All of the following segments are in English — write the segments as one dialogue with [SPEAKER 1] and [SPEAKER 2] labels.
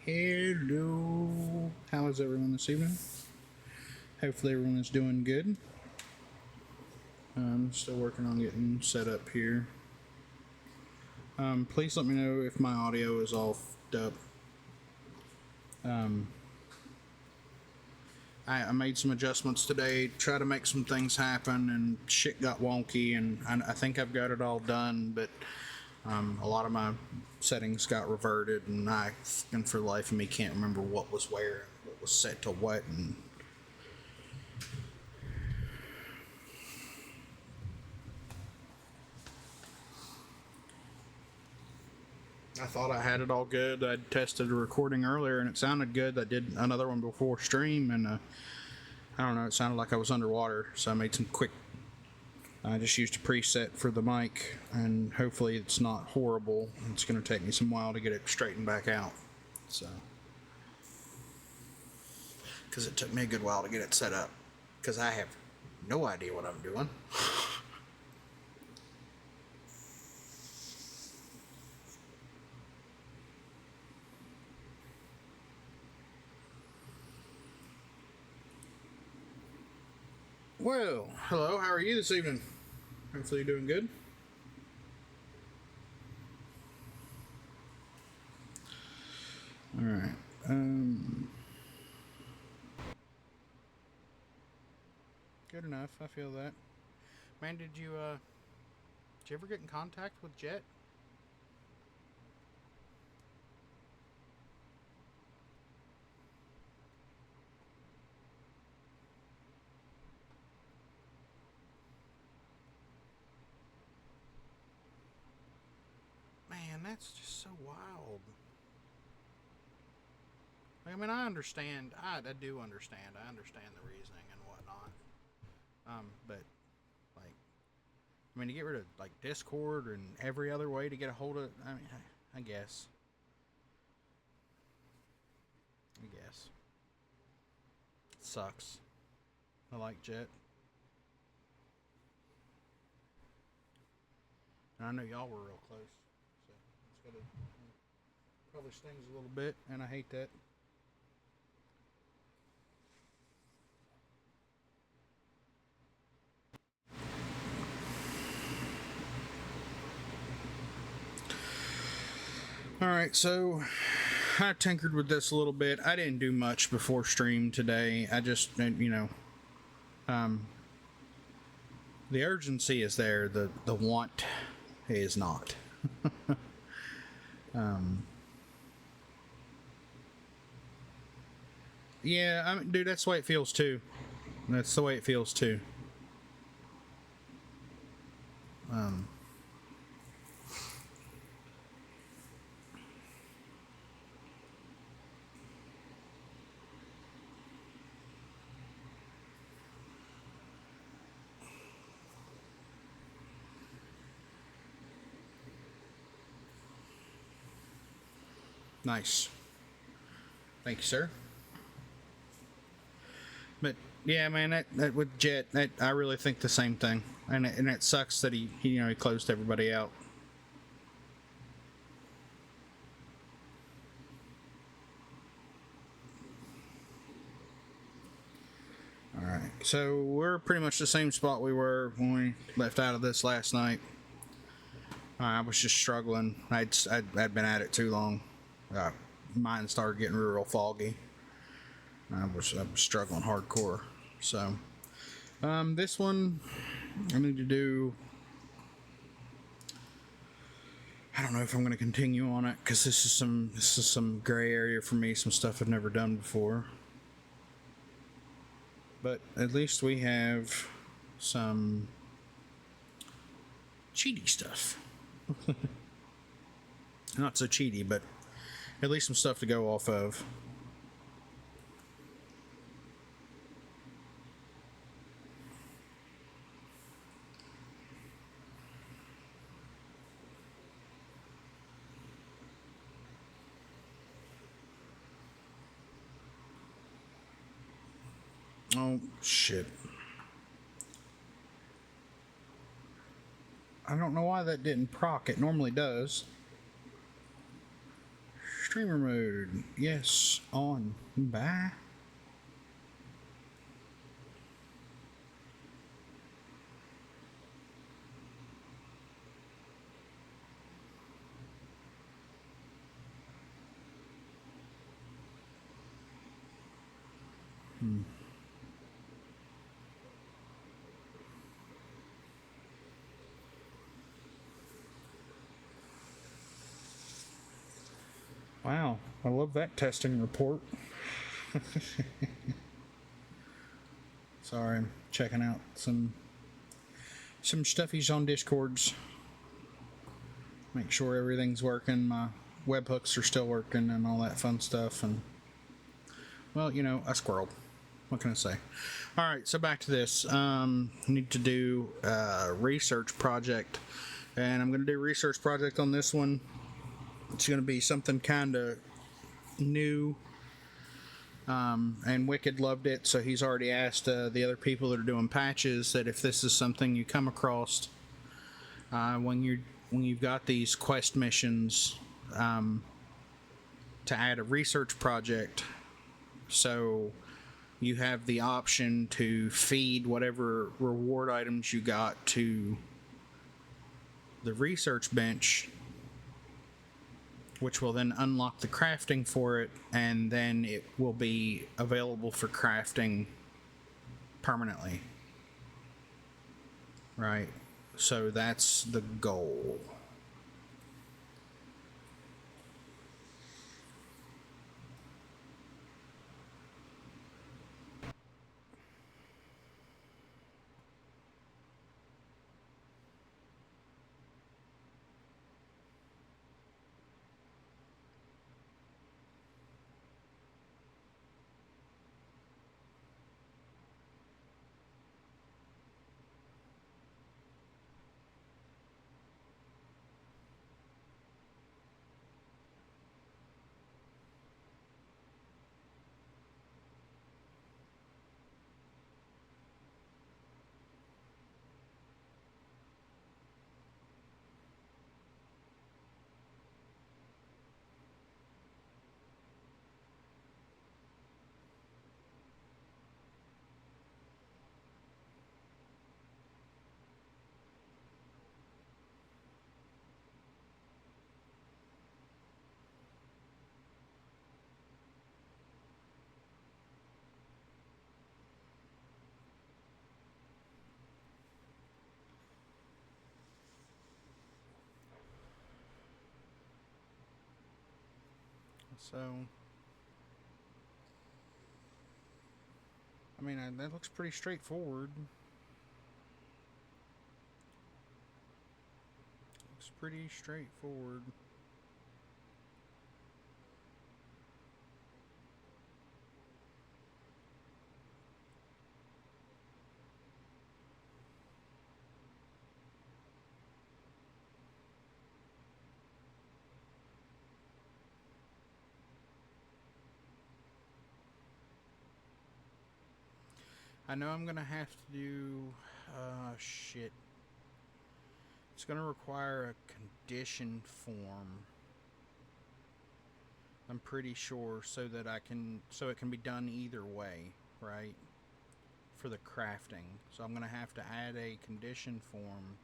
[SPEAKER 1] Hello. How is everyone this evening? Hopefully everyone is doing good. I'm still working on getting set up here. Please let me know if my audio is all f***ed up. I made some adjustments today, try to make some things happen, and shit got wonky, and I think I've got it all done, but a lot of my settings got reverted, and for the life of me, can't remember what was where, what was set to what, and I thought I had it all good. I tested a recording earlier, and it sounded good. I did another one before stream, and I don't know, it sounded like I was underwater, so I made some quick. I just used a preset for the mic, and hopefully it's not horrible. It's going to take me some while to get it straightened back out. So, because it took me a good while to get it set up, because I have no idea what I'm doing. Well, hello, how are you this evening? Hopefully you're doing good. Alright, good enough, I feel that. Man, did you ever get in contact with Jet? Man, that's just so wild. I mean, I understand. I do understand. I understand the reasoning and whatnot. But like, I mean, to get rid of like Discord and every other way to get a hold of, I mean, I guess. I guess. It sucks. I like Jet. And I know y'all were real close. So it's gotta probably stings a little bit, and I hate that. Alright, so I tinkered with this a little bit. I didn't do much before stream today. I just, the urgency is there. The want is not. Yeah, I mean, dude, that's the way it feels too. That's the way it feels too. Nice. Thank you, sir. But yeah, man, that with Jet, I really think the same thing, and it sucks that he closed everybody out. All right, so we're pretty much the same spot we were when we left out of this last night. I was just struggling. I'd been at it too long. Mine started getting real foggy. I was struggling hardcore. So, this one I need to do. I don't know if I'm going to continue on it because this is some gray area for me. Some stuff I've never done before. But at least we have some cheaty stuff. Not so cheaty, but at least some stuff to go off of. Oh, shit. I don't know why that didn't proc. It normally does. streamer mode. Yes, on. Bye. Wow, I love that testing report. Sorry, I'm checking out some stuffies on Discords. Make sure everything's working. My webhooks are still working and all that fun stuff. And well, you know, I squirreled. What can I say? All right, so back to this. Need to do a research project, and I'm going to do a research project on this one. It's going to be something kind of new. And Wicked loved it, so he's already asked the other people that are doing patches that if this is something you come across when you've got these quest missions, to add a research project, so you have the option to feed whatever reward items you got to the research bench, which will then unlock the crafting for it, and then it will be available for crafting permanently. Right? So that's the goal. So, I mean, that looks pretty straightforward. Looks pretty straightforward. I know I'm gonna have to do. Shit. It's gonna require a condition form. I'm pretty sure, so that so it can be done either way, right? For the crafting. So I'm gonna have to add a condition form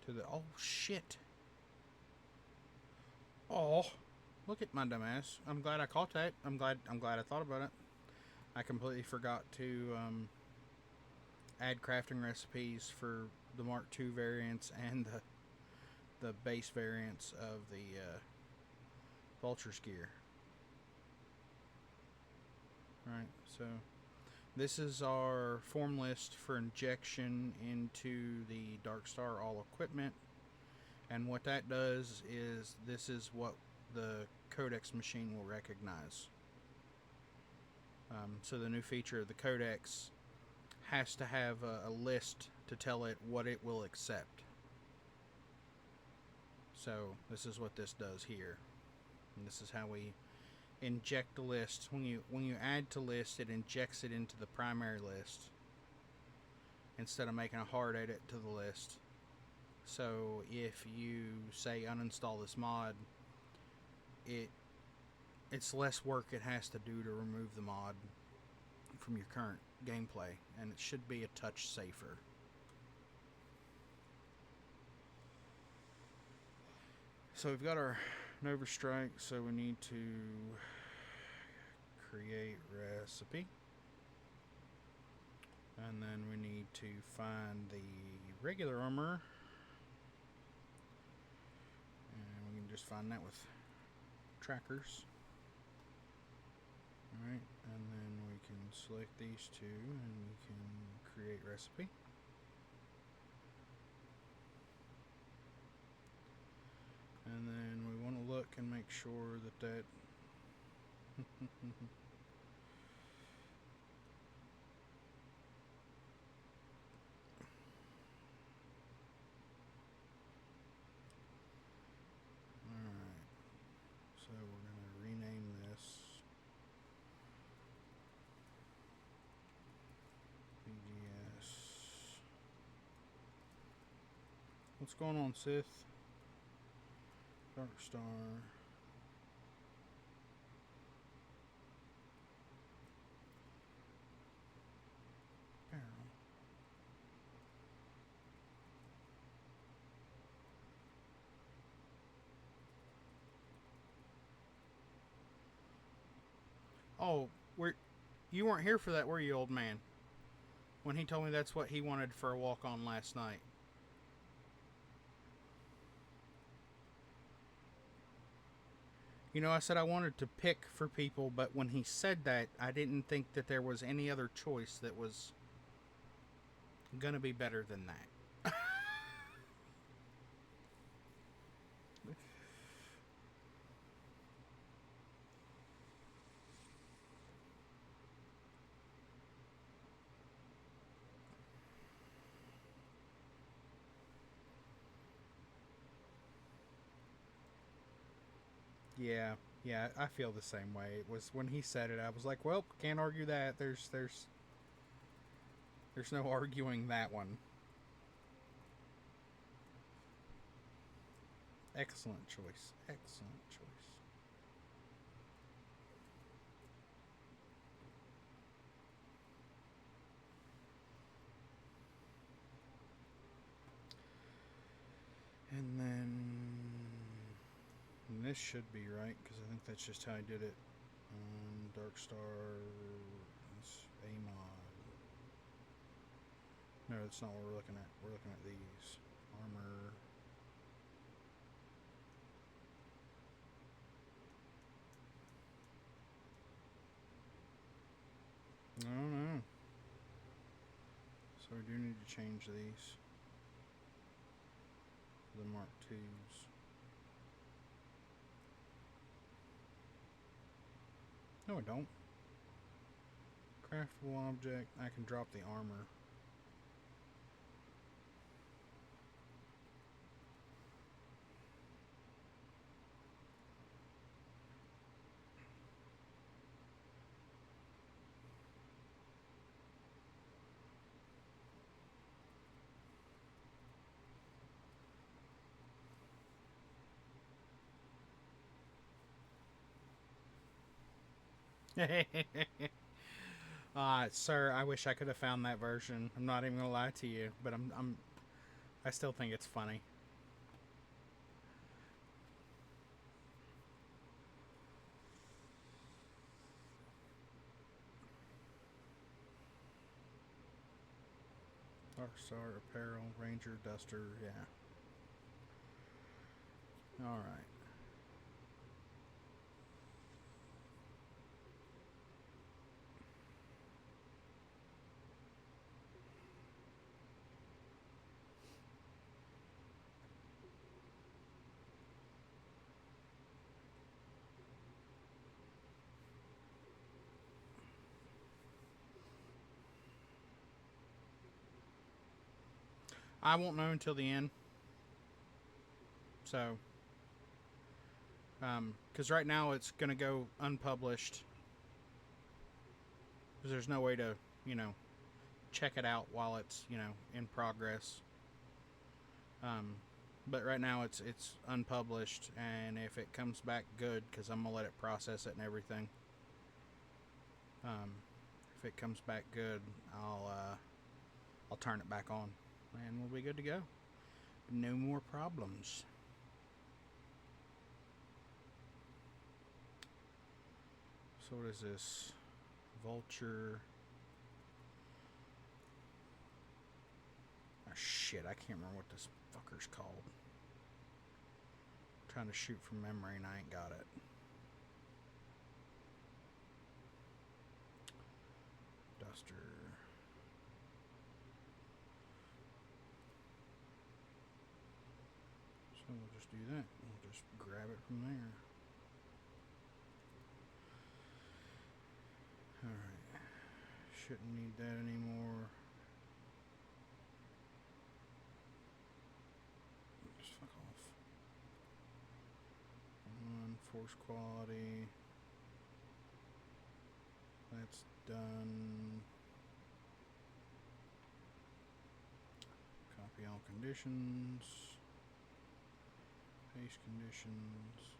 [SPEAKER 1] to the. Oh shit! Oh, look at my dumbass. I'm glad I caught that. I'm glad I thought about it. I completely forgot to add crafting recipes for the Mark II variants and the base variants of the Vulture's gear. Right, so this is our form list for injection into the Darkstar All equipment, and what that does is this is what the Codex machine will recognize. So the new feature of the Codex has to have a list to tell it what it will accept. So this is what this does here, and this is how we inject the list. When you add to list, it injects it into the primary list instead of making a hard edit to the list. So if you say uninstall this mod, it's less work it has to do to remove the mod from your current gameplay, and it should be a touch safer. So we've got our Nova Strike, so we need to create recipe. And then we need to find the regular armor. And we can just find that with trackers. Alright, and then we can select these two and we can create recipe. And then we want to look and make sure that Alright, so we're going to rename this BGS. What's going on, Sith? Dark Star. Barrel. Oh, you weren't here for that, were you, old man? When he told me that's what he wanted for a walk-on last night. You know, I said I wanted to pick for people, but when he said that, I didn't think that there was any other choice that was gonna be better than that. Yeah, I feel the same way. It was when he said it, I was like, well, can't argue that. There's no arguing that one. Excellent choice. Excellent choice. And then this should be right, because I think that's just how I did it. Dark Star. That's a mod. No, that's not what we're looking at. We're looking at these. Armor. No. So we do need to change these. The Mark IIs. No, I don't. Craftable object. I can drop the armor. Sir, I wish I could have found that version. I'm not even gonna lie to you, but I still think it's funny. Dark Star apparel, Ranger duster, yeah. All right. I won't know until the end. So, because right now it's gonna go unpublished. Because there's no way to, check it out while it's, in progress. But right now it's unpublished, and if it comes back good, because I'm gonna let it process it and everything. If it comes back good, I'll turn it back on, and we'll be good to go. No more problems. So what is this? Vulture. Oh shit, I can't remember what this fucker's called. I'm trying to shoot from memory and I ain't got it. Duster. So we'll just do that. We'll just grab it from there. Alright. Shouldn't need that anymore. Just fuck off. Force quality. That's done. Copy all conditions. Paste conditions.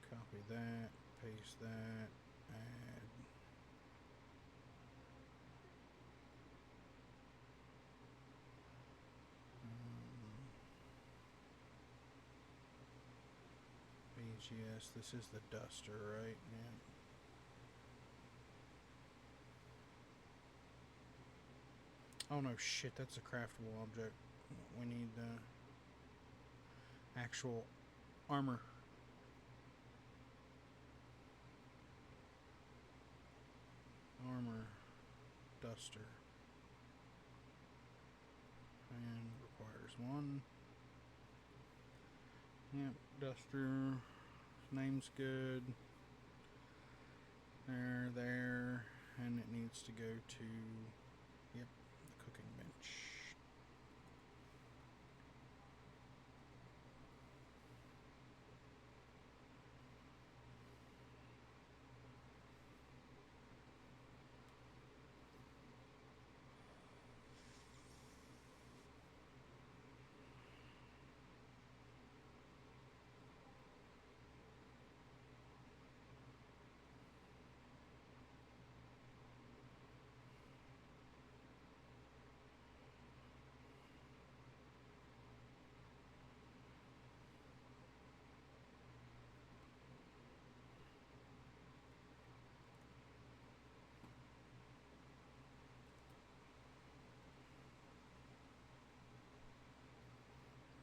[SPEAKER 1] Copy that. Paste that. Add. BGS. This is the duster, right? Yeah. Oh no, shit, that's a craftable object. We need actual armor. Armor. Duster. And requires one. Yep, duster. Name's good. There. And it needs to go to, yep, the cooking bench.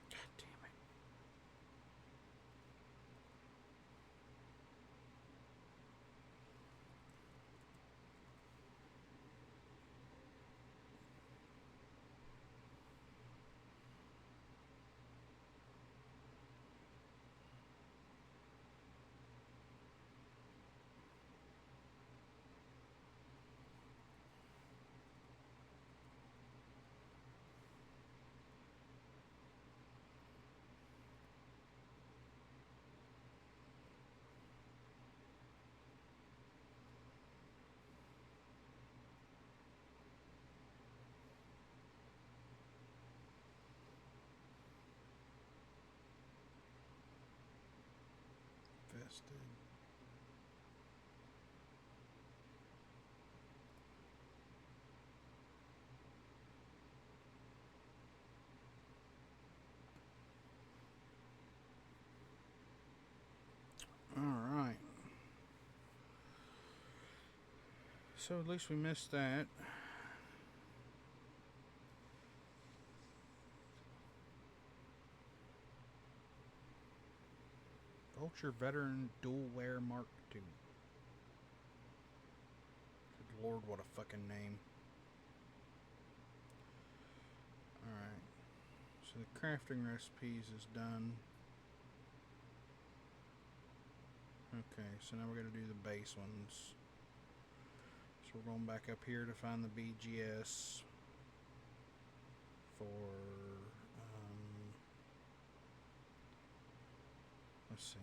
[SPEAKER 1] God damn it. Vested. Alright. So at least we missed that. Vulture Veteran Dual Wear Mark II. Good lord, what a fucking name. Alright. So the crafting recipes is done. Okay, so now we're going to do the base ones. So we're going back up here to find the BGS for, let's see,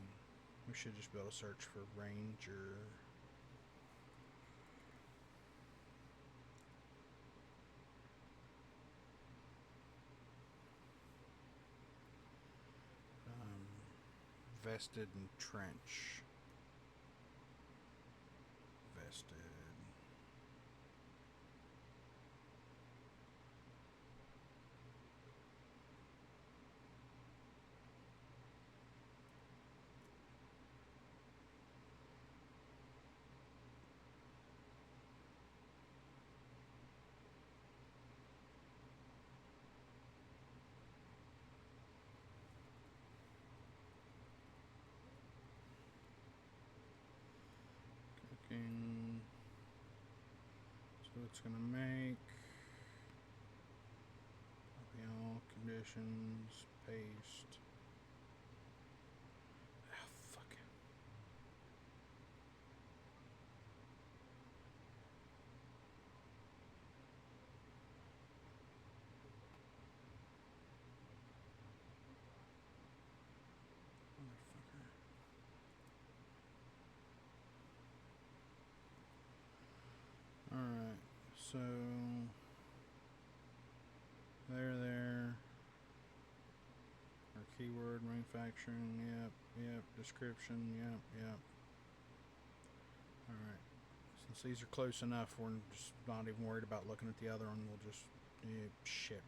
[SPEAKER 1] we should just be able to search for Ranger. vested and trench. Vested. Cooking. So it's gonna make all conditions, paste. Ah, fuck it. Motherfucker. Alright, so there. Our keyword, manufacturing, yep. Description, yep. Alright. Since these are close enough, we're just not even worried about looking at the other one. We'll just ship.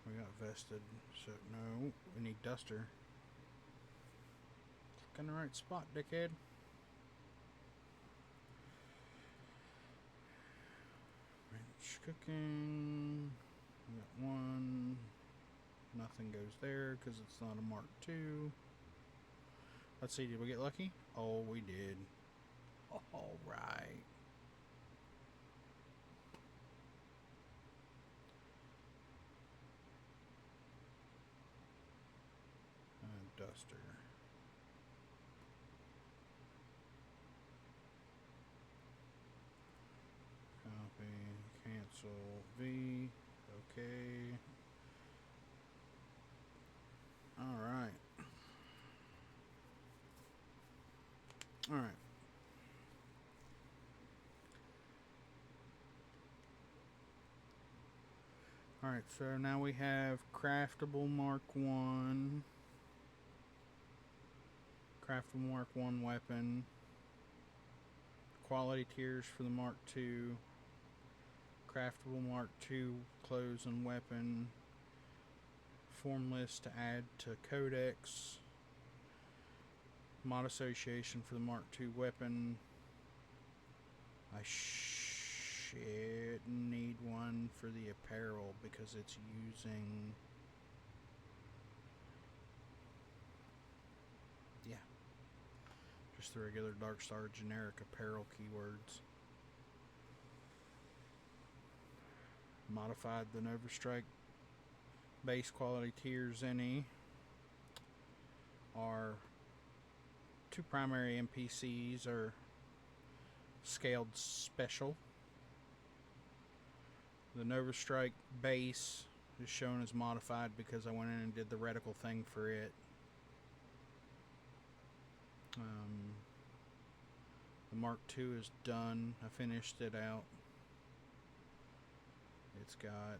[SPEAKER 1] We got vested, so no, we need duster. Click in the right spot, dickhead. Ranch cooking. We got one. Nothing goes there because it's not a Mark II. Let's see, did we get lucky? Oh, we did. All right. Duster. Copy, cancel, V, okay. Alright. Alright. Alright, so now we have craftable Mark 1. Craftable Mark 1 weapon. Quality tiers for the Mark 2. Craftable Mark 2 clothes and weapon. Form list to add to codex. Mod association for the Mark II weapon. I shit need one for the apparel because it's using... Yeah. Just the regular Darkstar generic apparel keywords. Modified the Nova Strike base quality tiers any are two primary NPCs are scaled special. The Nova Strike base is shown as modified because I went in and did the reticle thing for it. The Mark II is done. I finished it out. It's got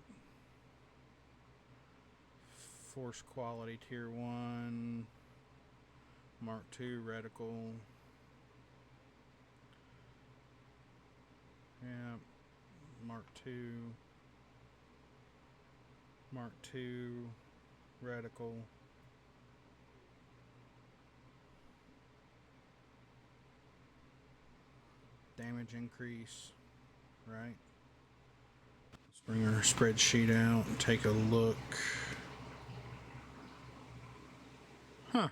[SPEAKER 1] Force Quality Tier 1, Mark II reticle. Yeah, Mark II reticle. Damage increase, right? Let's bring our spreadsheet out and take a look. Huh.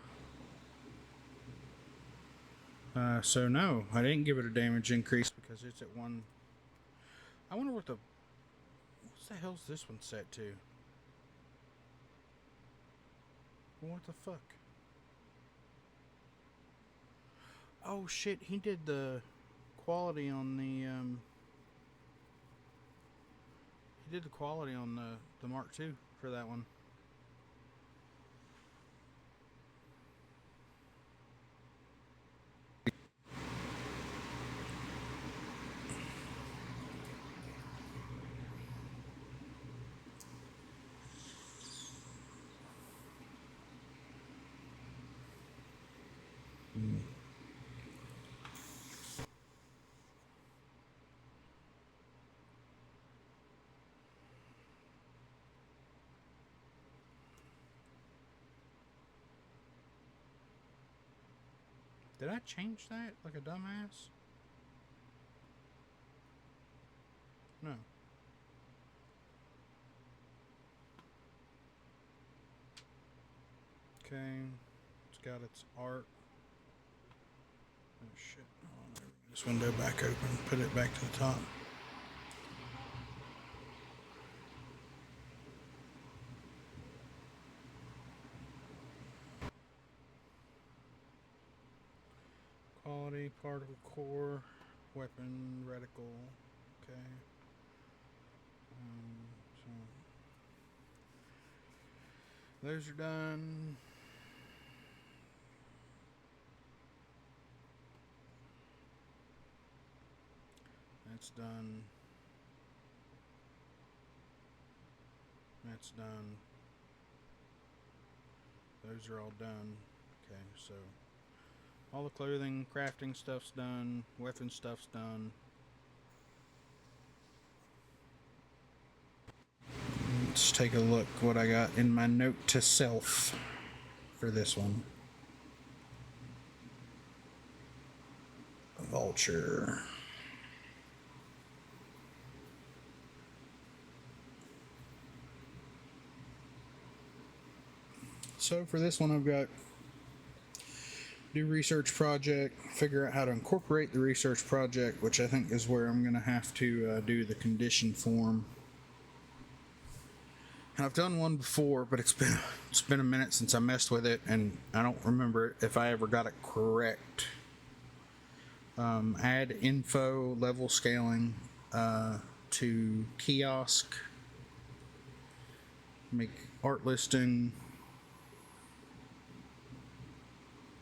[SPEAKER 1] So no, I didn't give it a damage increase because it's at 1. I wonder what's the hell's this one set to? What the fuck? Oh shit, he did the quality on the he did the quality on the Mark II for that one. Did I change that like a dumbass? No. Okay. It's got its art. Oh shit. Hold on. This window back open. Put it back to the top. Quality, particle core, weapon, reticle. Okay. So those are done. That's done. That's done. Those are all done. Okay, so all the clothing, crafting stuff's done. Weapon stuff's done. Let's take a look what I got in my note to self for this one. Vulture. So for this one, I've got do research project, figure out how to incorporate the research project, which I think is where I'm going to have to do the condition form. And I've done one before, but it's been a minute since I messed with it, and I don't remember if I ever got it correct. Add info level scaling to kiosk. Make art listing.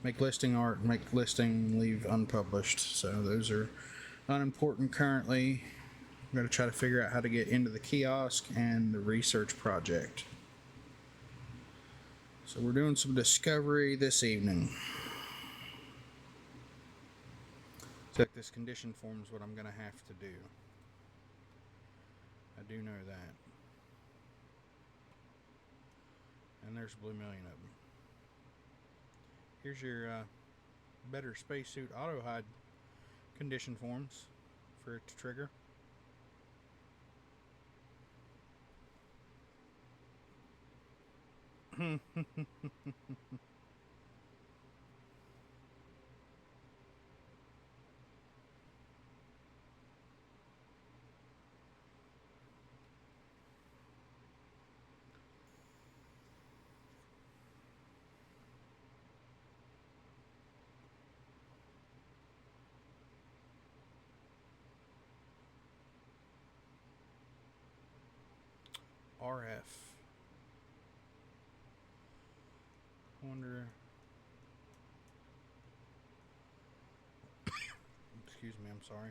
[SPEAKER 1] Make listing art. Make listing leave unpublished. So those are unimportant currently. I'm going to try to figure out how to get into the kiosk and the research project. So we're doing some discovery this evening. So this condition form is what I'm going to have to do. I do know that. And there's a blue million of them. Here's your better spacesuit auto hide condition forms for it to trigger. RF. Wonder. Excuse me, I'm sorry.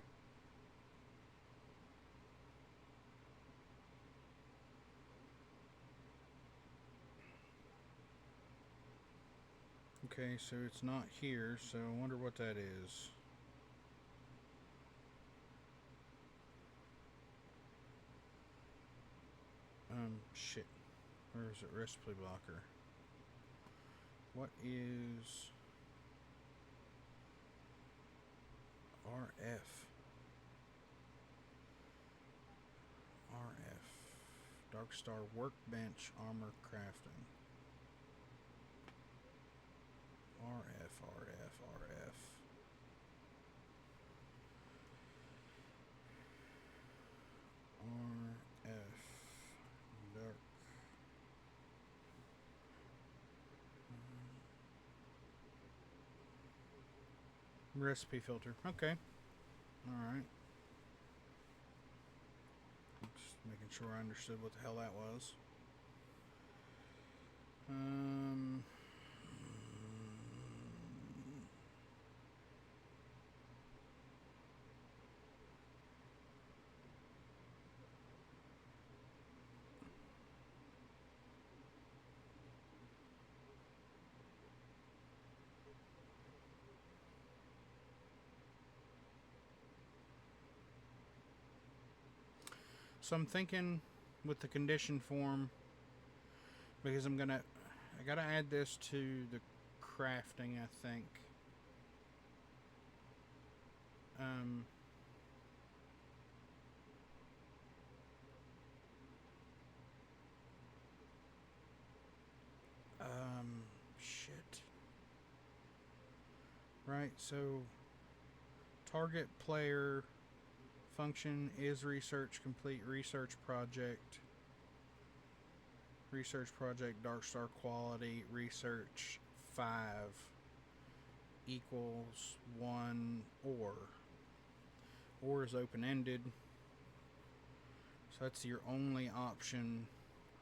[SPEAKER 1] Okay, so it's not here, so I wonder what that is. Shit. Where is it? Recipe blocker. What is RF? RF. Dark Star Workbench Armor Crafting. RF. Dark. Recipe filter. Okay. Alright. Just making sure I understood what the hell that was. So I'm thinking with the condition form, because I gotta add this to the crafting, I think. Shit. Right, so target player function is research complete, research project, dark star quality, research 5 equals 1 or. Or is open ended. So that's your only option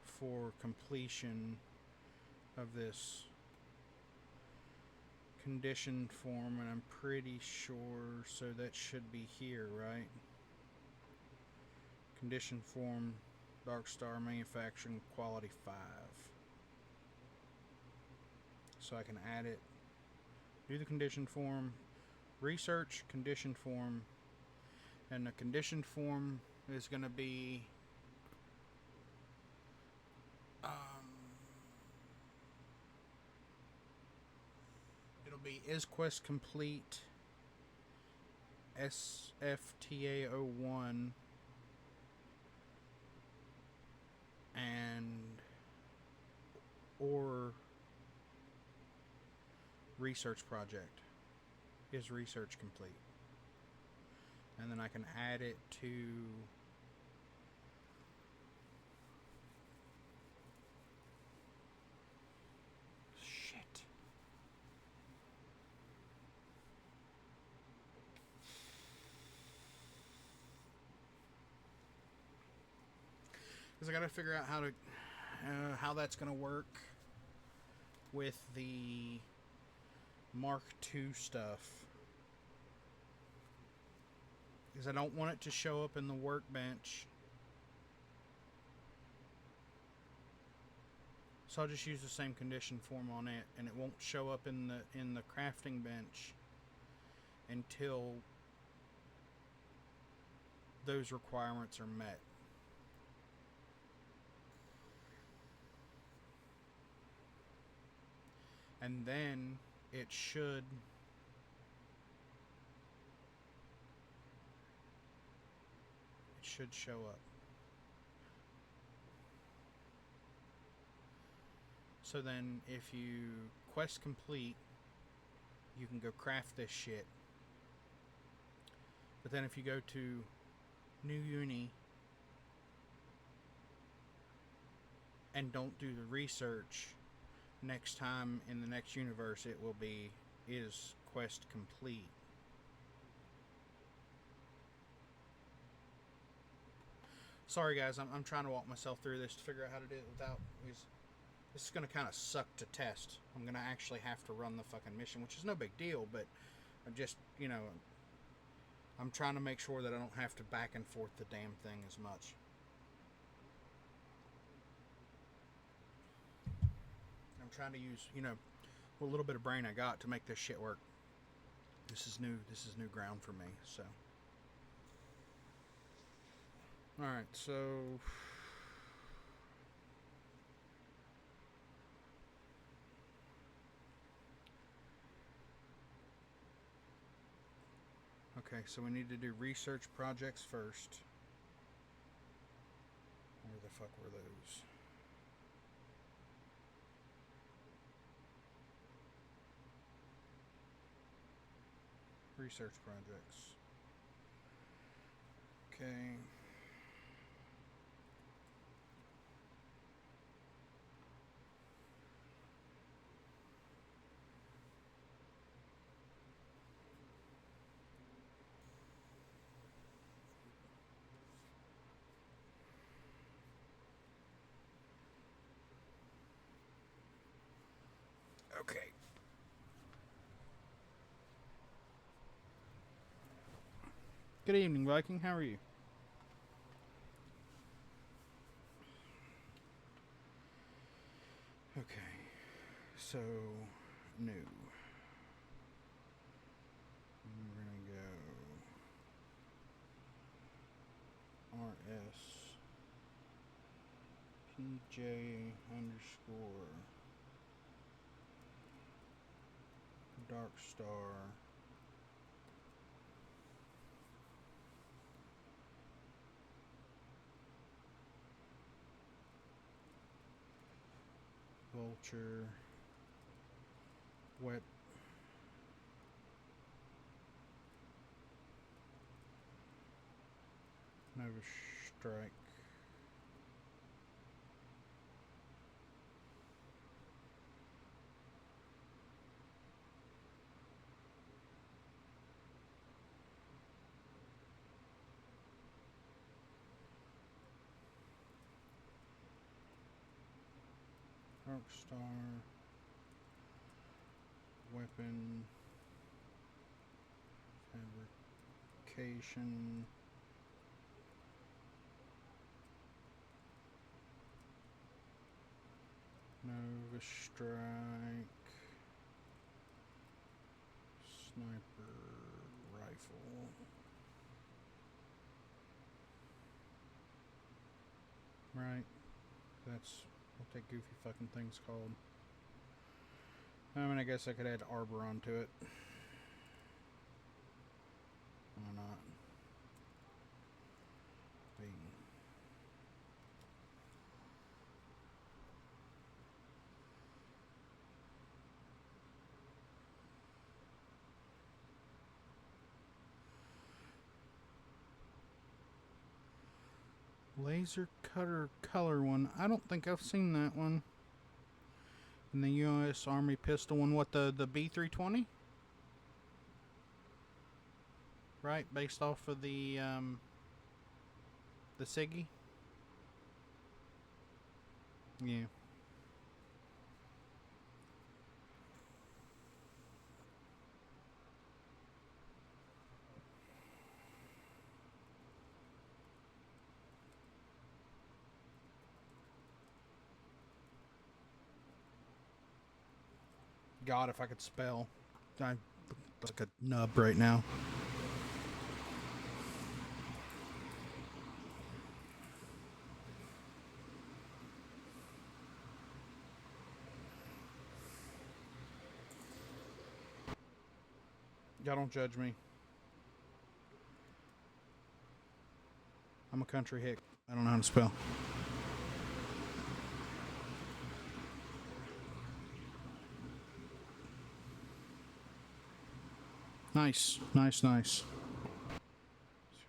[SPEAKER 1] for completion of this condition form, and I'm pretty sure, so that should be here, right? Condition form, Dark Star manufacturing quality 5. So I can add it, do the condition form, research condition form, and the condition form is going to be it'll be is quest complete SFTA01 and or research project is research complete, and then I can add it to shit. Because I got to figure out how that's going to work with the Mark II stuff. Because I don't want it to show up in the workbench. So I'll just use the same condition form on it, and it won't show up in the crafting bench until those requirements are met. And then it should show up. So then if you quest complete, you can go craft this shit. But then if you go to New Uni and don't do the research, next time in the next universe it will be is quest complete. Sorry guys, I'm trying to walk myself through this to figure out how to do it without. This is going to kind of suck to test. I'm going to actually have to run the fucking mission, which is no big deal, but I'm just, I'm trying to make sure that I don't have to back and forth the damn thing as much. I'm trying to use, what little bit of brain I got to make this shit work. This is new ground for me, so. Alright, so okay, so we need to do research projects first. Where the fuck were those? Research projects. Okay. Okay. Good evening, Viking. How are you? Okay. So, new. We're going to go RS PJ underscore Dark Star Vulture. Wet. Nova Strike. Darkstar. Weapon. Fabrication. Nova Strike. Sniper rifle. Right. That's what that goofy fucking thing's called. I mean, I guess I could add arbor onto it. Why not? B. Laser cutter color one. I don't think I've seen that one. And the U.S. Army pistol one. What, the B320? Right, based off of the Siggy? Yeah. God, if I could spell. I look like a nub right now. Y'all don't judge me. I'm a country hick. I don't know how to spell. Nice, nice, nice. So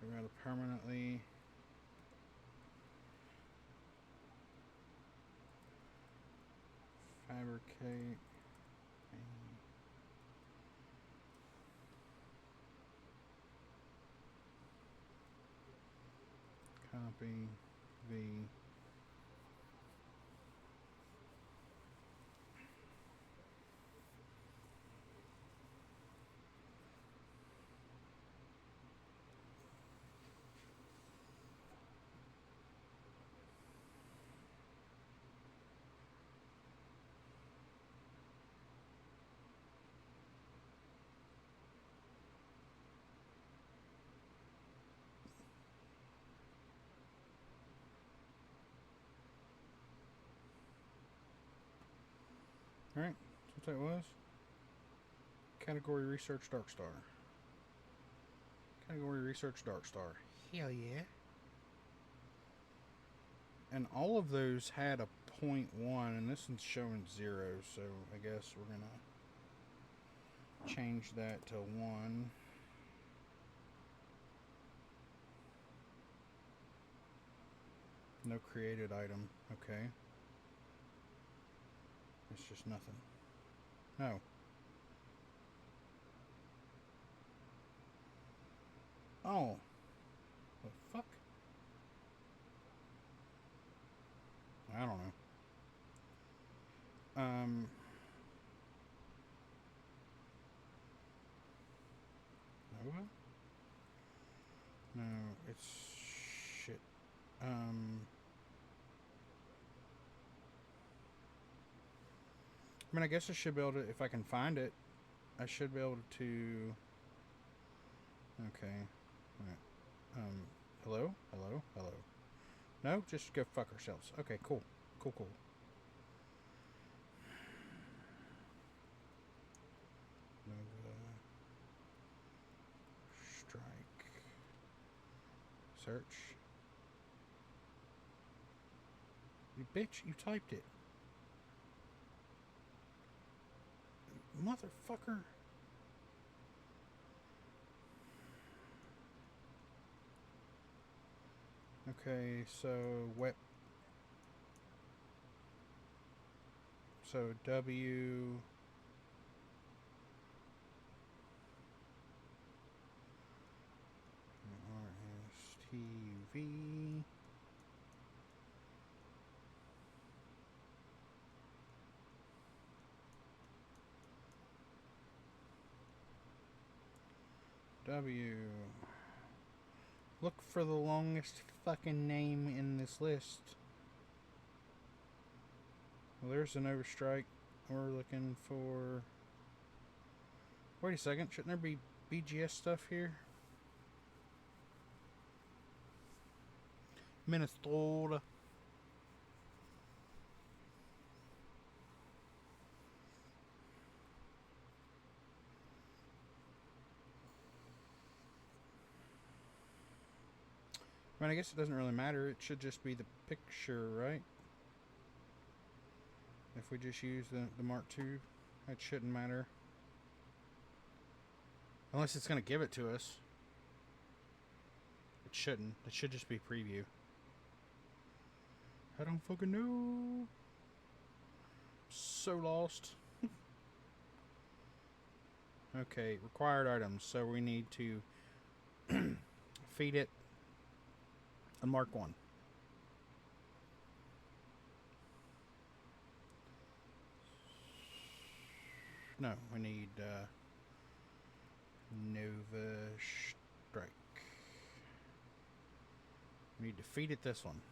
[SPEAKER 1] we gotta permanently fabricate a copy V. Alright, that's what that was. Category Research Darkstar. Category Research Darkstar. Hell yeah. And all of those had a 0.1, and this one's showing 0, so I guess we're gonna change that to 1. No created item. Okay. It's just nothing. No. Oh. The fuck? I don't know. Nova? No, it's shit. I mean, I guess I should be able to, if I can find it, I should be able to. Okay. Alright. Hello? Hello? Hello? No? Just go fuck ourselves. Okay, cool. Cool, cool. Nova. Strike. Search. You bitch, you typed it. Motherfucker. Okay, so web. So W. RSTV. W. Look for the longest fucking name in this list. Well, there's an overstrike. We're looking for. Wait a second. Shouldn't there be BGS stuff here? Minnesota. I mean, I guess it doesn't really matter. It should just be the picture, right? If we just use the Mark II, it shouldn't matter. Unless it's going to give it to us. It shouldn't. It should just be preview. I don't fucking know. So lost. Okay, required items. So we need to feed it a Mark 1. No, we need Nova Strike. We need to feed it this one.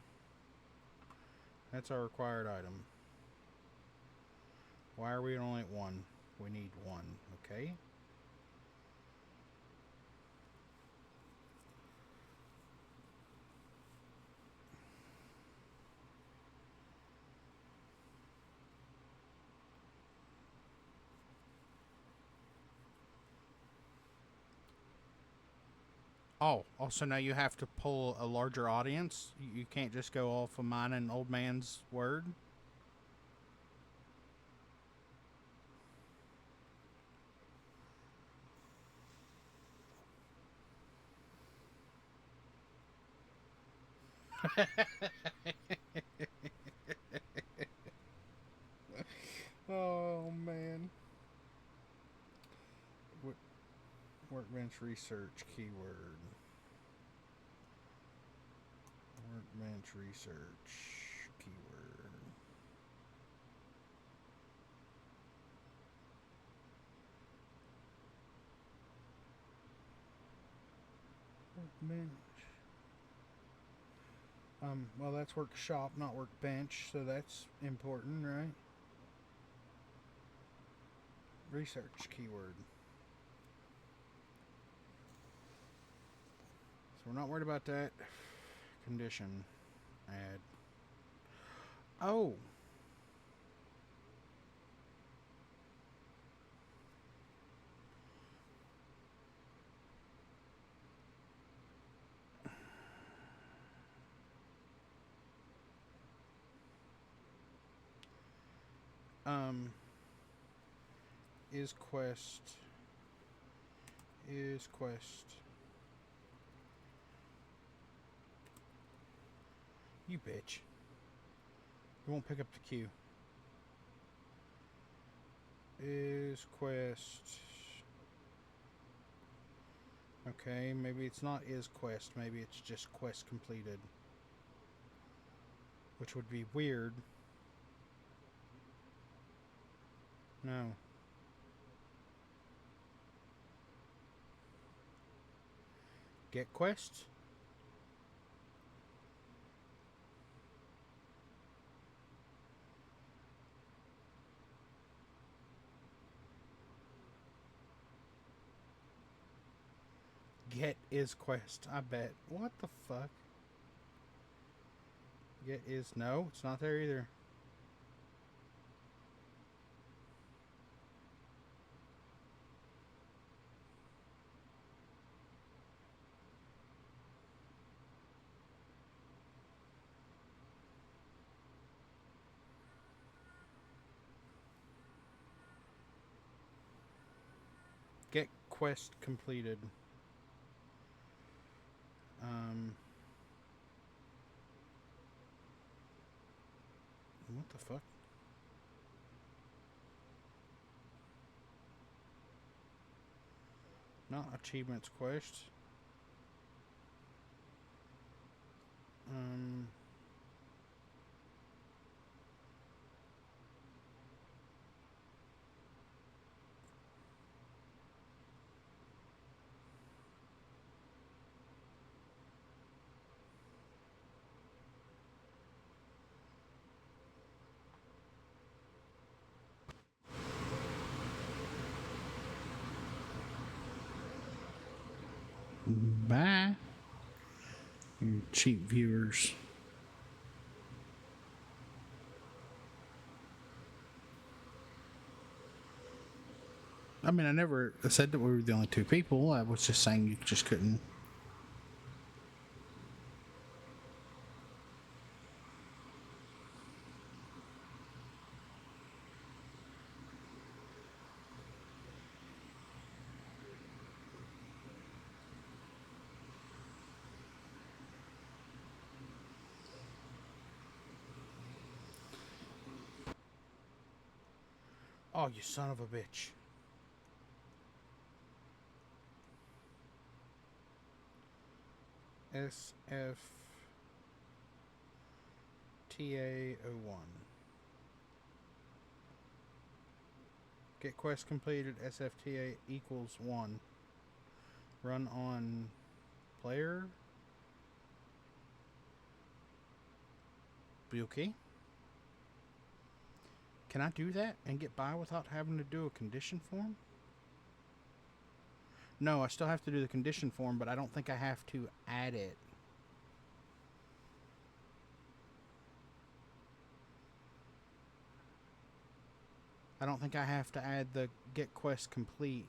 [SPEAKER 1] That's our required item. Why are we only at 1? We need 1, okay? Oh, also now you have to pull a larger audience. You can't just go off of mine and old man's word. Oh man. Workbench research keyword. Workbench research keyword. Workbench. Well, that's workshop, not workbench, so that's important, right? Research keyword. So we're not worried about that. Condition. Add. Oh! Is quest. Is quest. You bitch. You won't pick up the queue. Is quest. Okay, maybe it's not is quest. Maybe it's just quest completed. Which would be weird. No. Get quest? Get is quest. I bet. What the fuck? Get is no. It's not there either. quest completed. What the fuck? Not achievements quest. Um. Bye. You cheap viewers. I mean, I never said that we were the only two people. I was just saying you just couldn't. Oh, you son of a bitch. SFTA01. Get quest completed. SFTA equals 1. Run on player. Be okay? Can I do that and get by without having to do a condition form? No, I still have to do the condition form, but I don't think I have to add it. I don't think I have to add the get quest complete.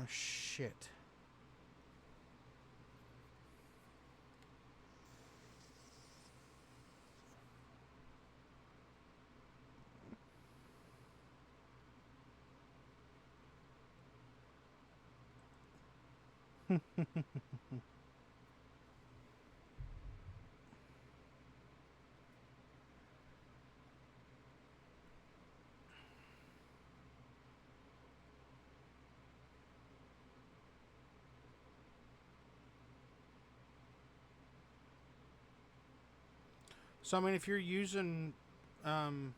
[SPEAKER 1] Shit. So, I mean, if you're using, I mean,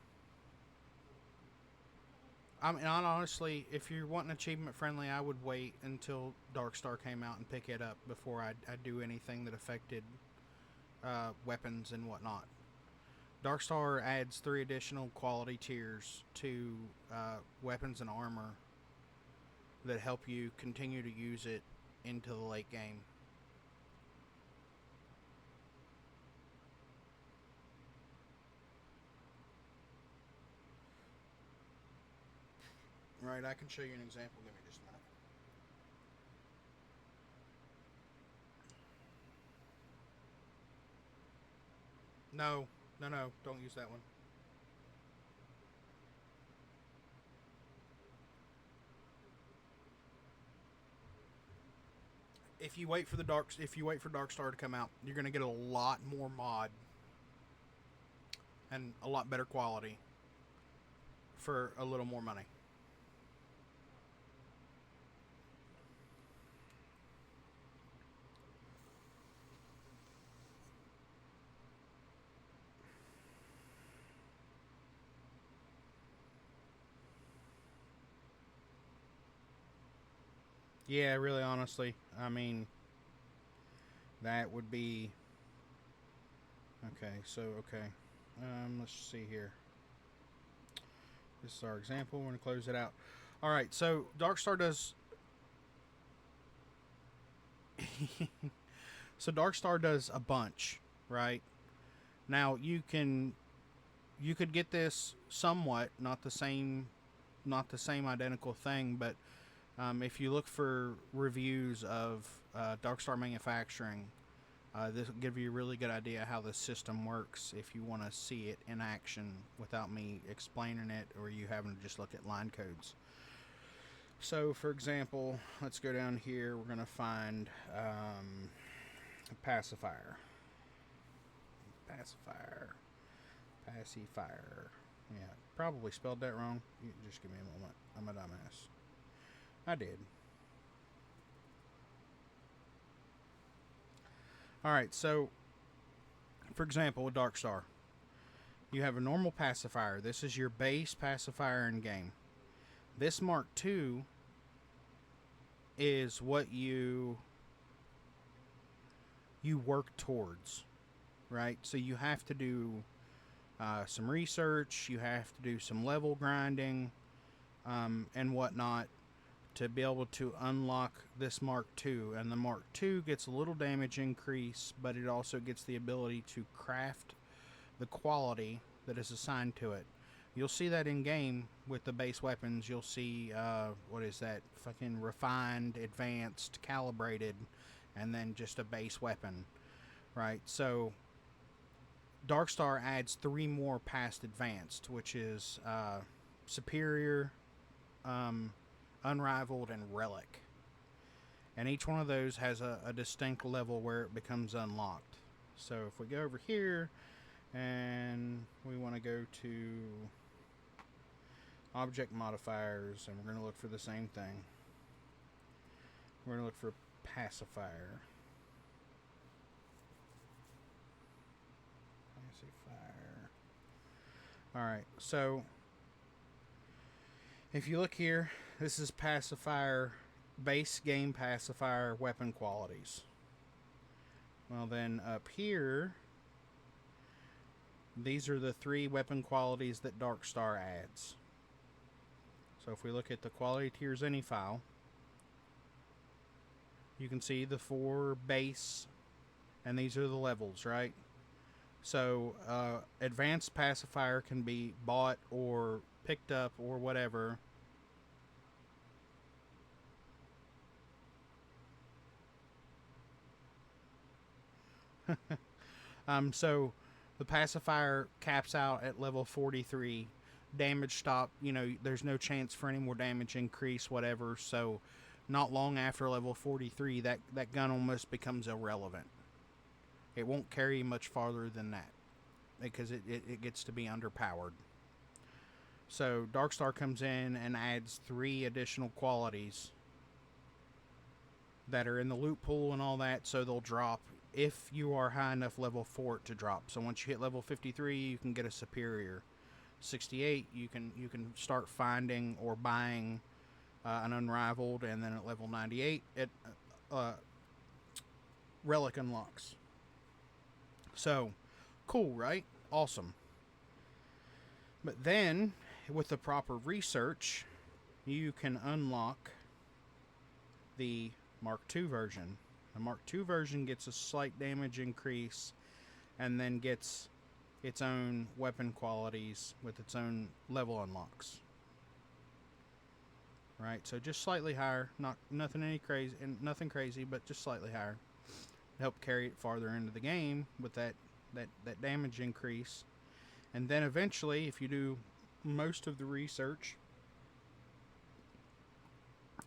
[SPEAKER 1] honestly, if you're wanting achievement friendly, I would wait until Darkstar came out and pick it up before I'd do anything that affected weapons and whatnot. Darkstar adds 3 additional quality tiers to weapons and armor that help you continue to use it into the late game. Right, I can show you an example. Give me just a minute. No, no, don't use that one. If you wait for Darkstar to come out, you're gonna get a lot more mod and a lot better quality for a little more money. Yeah, really, honestly, I mean, that would be okay. So, okay, let's see here. This is our example. We're gonna close it out. All right, so Darkstar does. So Darkstar does a bunch, right? Now you could get this somewhat, not the same identical thing, but if you look for reviews of Darkstar Manufacturing, This will give you a really good idea how the system works if you want to see it in action without me explaining it or you having to just look at line codes. So, for example, let's go down here. We're going to find a pacifier. Pacifier. Yeah, probably spelled that wrong. You just give me a moment. I'm a dumbass. I did. Alright, so, for example, with Dark Star, you have a normal pacifier. This is your base pacifier in game. This Mark II is what you work towards, right? So you have to do some research, you have to do some level grinding, and whatnot to be able to unlock this Mark II. And the Mark II gets a little damage increase, but it also gets the ability to craft the quality that is assigned to it. You'll see that in game with the base weapons. You'll see, what is that? Fucking refined, advanced, calibrated, and then just a base weapon, right? So Darkstar adds 3 more past advanced, which is superior, unrivaled, and relic. And each one of those has a distinct level where it becomes unlocked. So if we go over here and we want to go to object modifiers, and we're going to look for the same thing. We're going to look for pacifier. Pacifier. Alright, so if you look here, this is pacifier, base game pacifier weapon qualities. Well, then up here, these are the 3 weapon qualities that Darkstar adds. So if we look at the quality tiers any file, you can see the 4 base, and these are the levels, right? So advanced pacifier can be bought or picked up or whatever. So the pacifier caps out at level 43. Damage stop, there's no chance for any more damage increase, whatever. So not long after level 43, that gun almost becomes irrelevant. It won't carry much farther than that because it gets to be underpowered. So Darkstar comes in and adds 3 additional qualities that are in the loot pool and all that, so they'll drop if you are high enough level for it to drop. So once you hit level 53, you can get a superior. 68, you can start finding or buying an unrivaled, and then at level 98, it relic unlocks. So cool, right? Awesome. But then with the proper research, you can unlock the Mark II version. The Mark II version gets a slight damage increase and then gets its own weapon qualities with its own level unlocks. Right, so just slightly higher, nothing crazy, but just slightly higher. Help carry it farther into the game with that damage increase. And then eventually, if you do most of the research,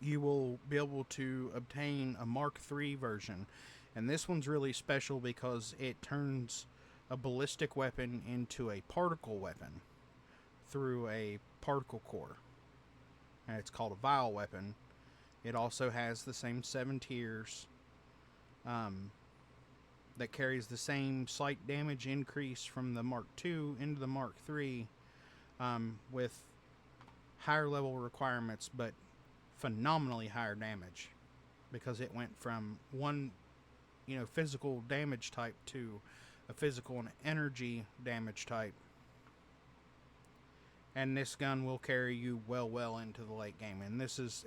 [SPEAKER 1] you will be able to obtain a Mark III version. And this one's really special because it turns a ballistic weapon into a particle weapon through a particle core. And it's called a vial weapon. It also has the same 7 tiers that carries the same slight damage increase from the Mark II into the Mark III with higher level requirements, but phenomenally higher damage because it went from one physical damage type to a physical and energy damage type. And this gun will carry you well into the late game. And this is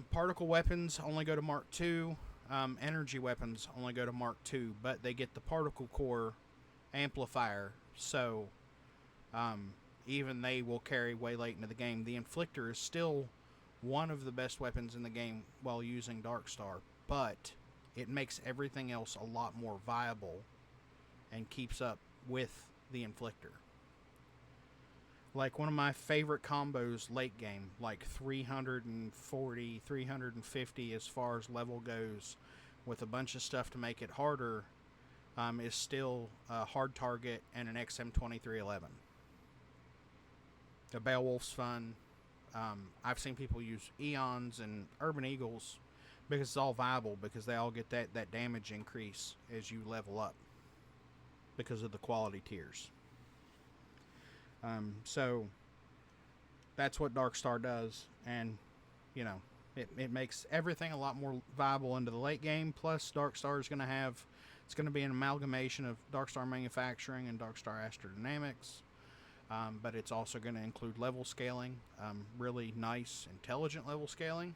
[SPEAKER 1] particle weapons only go to Mark II. Energy weapons only go to Mark II, but they get the particle core amplifier, so even they will carry way late into the game. The Inflictor is still one of the best weapons in the game while using Darkstar, but it makes everything else a lot more viable and keeps up with the Inflictor. Like one of my favorite combos late game, like 340, 350 as far as level goes, with a bunch of stuff to make it harder, is still a hard target and an XM2311. The Beowulf's fun. I've seen people use Eons and Urban Eagles because it's all viable, because they all get that damage increase as you level up because of the quality tiers. So that's what Darkstar does, and you know, it makes everything a lot more viable into the late game. Plus, Darkstar is going to have, it's going to be an amalgamation of Darkstar Manufacturing and Darkstar Astrodynamics, but it's also going to include level scaling, really nice, intelligent level scaling.